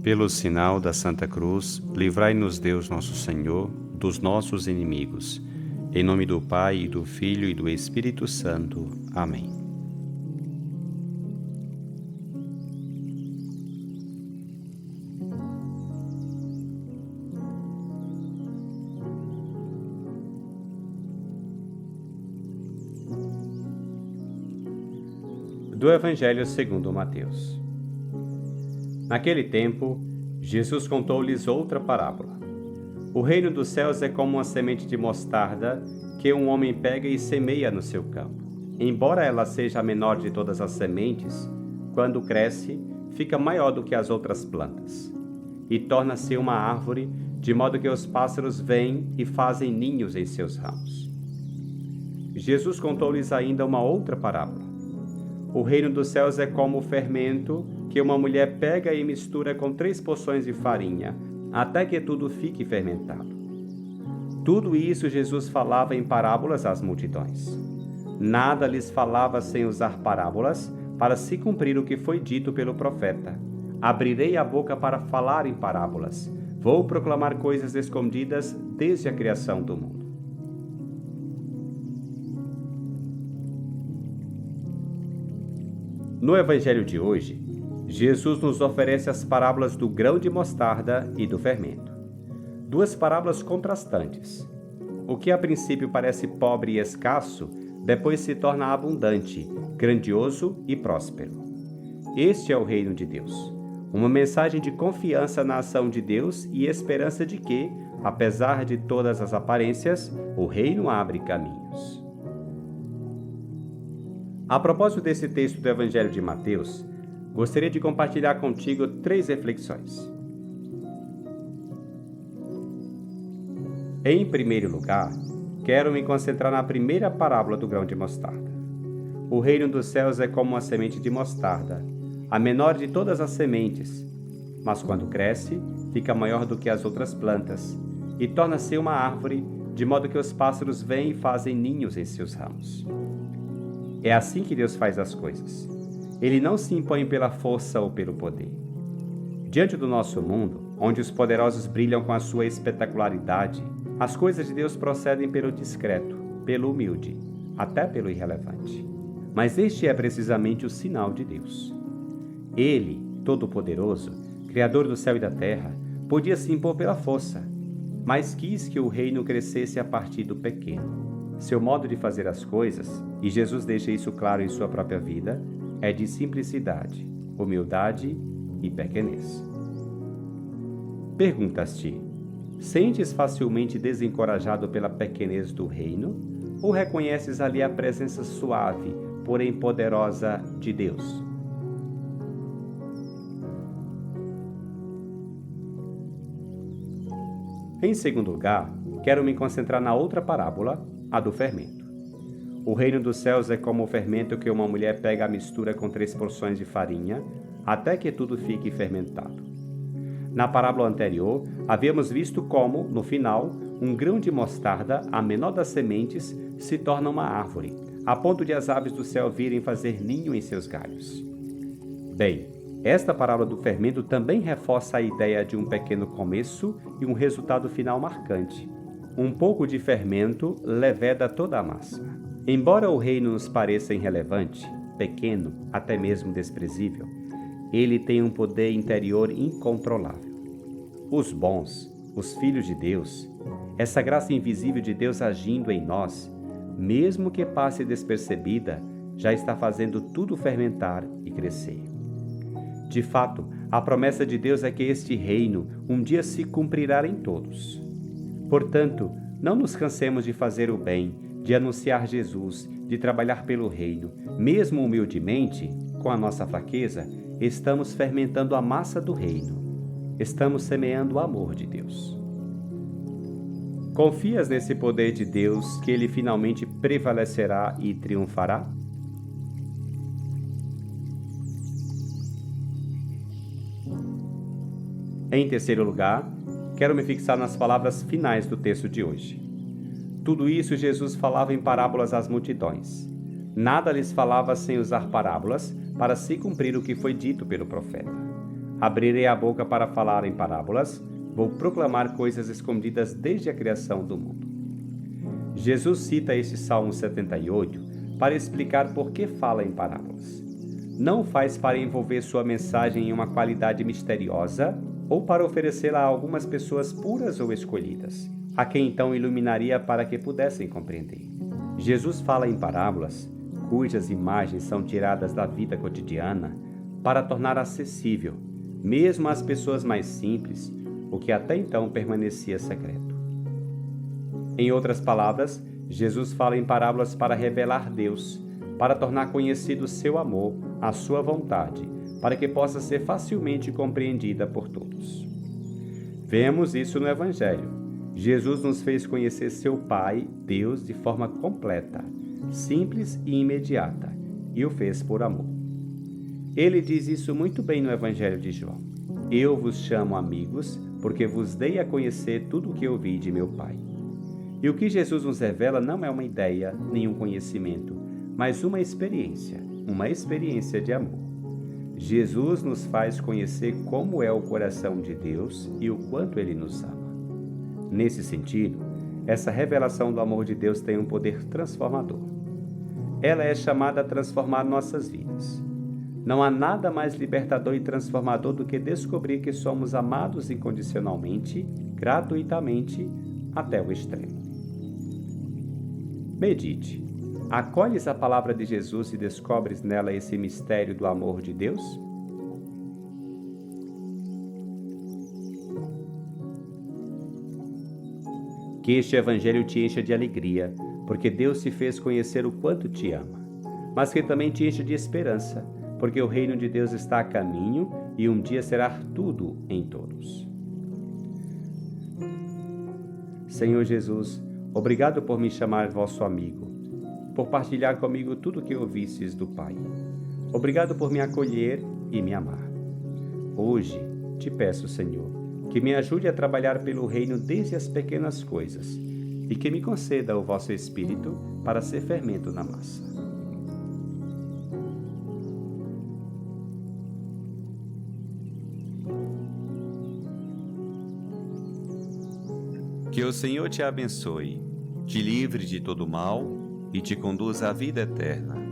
Pelo sinal da Santa Cruz, livrai-nos Deus nosso Senhor dos nossos inimigos. Em nome do Pai, e do Filho e do Espírito Santo. Amém. Do Evangelho segundo Mateus. Naquele tempo, Jesus contou-lhes outra parábola. O reino dos céus é como uma semente de mostarda que um homem pega e semeia no seu campo. Embora ela seja a menor de todas as sementes, quando cresce, fica maior do que as outras plantas e torna-se uma árvore, de modo que os pássaros vêm e fazem ninhos em seus ramos. Jesus contou-lhes ainda uma outra parábola. O reino dos céus é como o fermento que uma mulher pega e mistura com 3 porções de farinha, até que tudo fique fermentado. Tudo isso Jesus falava em parábolas às multidões. Nada lhes falava sem usar parábolas, para se cumprir o que foi dito pelo profeta. Abrirei a boca para falar em parábolas. Vou proclamar coisas escondidas desde a criação do mundo. No Evangelho de hoje, Jesus nos oferece as parábolas do grão de mostarda e do fermento. 2 parábolas contrastantes. O que a princípio parece pobre e escasso, depois se torna abundante, grandioso e próspero. Este é o reino de Deus. Uma mensagem de confiança na ação de Deus e esperança de que, apesar de todas as aparências, o reino abre caminhos. A propósito desse texto do Evangelho de Mateus, gostaria de compartilhar contigo 3 reflexões. Em primeiro lugar, quero me concentrar na primeira parábola do grão de mostarda. O reino dos céus é como uma semente de mostarda, a menor de todas as sementes, mas quando cresce, fica maior do que as outras plantas e torna-se uma árvore, de modo que os pássaros vêm e fazem ninhos em seus ramos. É assim que Deus faz as coisas. Ele não se impõe pela força ou pelo poder. Diante do nosso mundo, onde os poderosos brilham com a sua espetacularidade, as coisas de Deus procedem pelo discreto, pelo humilde, até pelo irrelevante. Mas este é precisamente o sinal de Deus. Ele, Todo-Poderoso, Criador do céu e da terra, podia se impor pela força, mas quis que o reino crescesse a partir do pequeno. Seu modo de fazer as coisas, e Jesus deixa isso claro em sua própria vida, é de simplicidade, humildade e pequenez. Perguntas-te: sentes facilmente desencorajado pela pequenez do reino? Ou reconheces ali a presença suave, porém poderosa de Deus? Em segundo lugar, quero me concentrar na outra parábola, a do fermento. O reino dos céus é como o fermento que uma mulher pega a mistura com 3 porções de farinha, até que tudo fique fermentado. Na parábola anterior, havíamos visto como, no final, um grão de mostarda, a menor das sementes, se torna uma árvore, a ponto de as aves do céu virem fazer ninho em seus galhos. Bem, esta parábola do fermento também reforça a ideia de um pequeno começo e um resultado final marcante. Um pouco de fermento leveda toda a massa. Embora o reino nos pareça irrelevante, pequeno, até mesmo desprezível, ele tem um poder interior incontrolável. Os bons, os filhos de Deus, essa graça invisível de Deus agindo em nós, mesmo que passe despercebida, já está fazendo tudo fermentar e crescer. De fato, a promessa de Deus é que este reino um dia se cumprirá em todos. Portanto, não nos cansemos de fazer o bem, de anunciar Jesus, de trabalhar pelo reino. Mesmo humildemente, com a nossa fraqueza, estamos fermentando a massa do reino. Estamos semeando o amor de Deus. Confias nesse poder de Deus que ele finalmente prevalecerá e triunfará? Em terceiro lugar, quero me fixar nas palavras finais do texto de hoje. Tudo isso Jesus falava em parábolas às multidões. Nada lhes falava sem usar parábolas para se cumprir o que foi dito pelo profeta. Abrirei a boca para falar em parábolas, vou proclamar coisas escondidas desde a criação do mundo. Jesus cita este Salmo 78 para explicar por que fala em parábolas. Não faz para envolver sua mensagem em uma qualidade misteriosa ou para oferecê-la a algumas pessoas puras ou escolhidas, a quem então iluminaria para que pudessem compreender. Jesus fala em parábolas, cujas imagens são tiradas da vida cotidiana, para tornar acessível, mesmo às pessoas mais simples, o que até então permanecia secreto. Em outras palavras, Jesus fala em parábolas para revelar Deus, para tornar conhecido seu amor, a sua vontade, para que possa ser facilmente compreendida por todos. Vemos isso no Evangelho. Jesus nos fez conhecer seu Pai, Deus, de forma completa, simples e imediata, e o fez por amor. Ele diz isso muito bem no Evangelho de João. Eu vos chamo amigos, porque vos dei a conhecer tudo o que ouvi de meu Pai. E o que Jesus nos revela não é uma ideia, nem um conhecimento, mas uma experiência de amor. Jesus nos faz conhecer como é o coração de Deus e o quanto Ele nos ama. Nesse sentido, essa revelação do amor de Deus tem um poder transformador. Ela é chamada a transformar nossas vidas. Não há nada mais libertador e transformador do que descobrir que somos amados incondicionalmente, gratuitamente, até o extremo. Medite. Acolhes a palavra de Jesus e descobres nela esse mistério do amor de Deus? Que este Evangelho te encha de alegria, porque Deus te fez conhecer o quanto te ama, mas que também te encha de esperança, porque o reino de Deus está a caminho e um dia será tudo em todos. Senhor Jesus, obrigado por me chamar vosso amigo, por partilhar comigo tudo o que ouvistes do Pai. Obrigado por me acolher e me amar. Hoje te peço, Senhor, que me ajude a trabalhar pelo reino desde as pequenas coisas e que me conceda o vosso Espírito para ser fermento na massa. Que o Senhor te abençoe, te livre de todo mal e te conduza à vida eterna.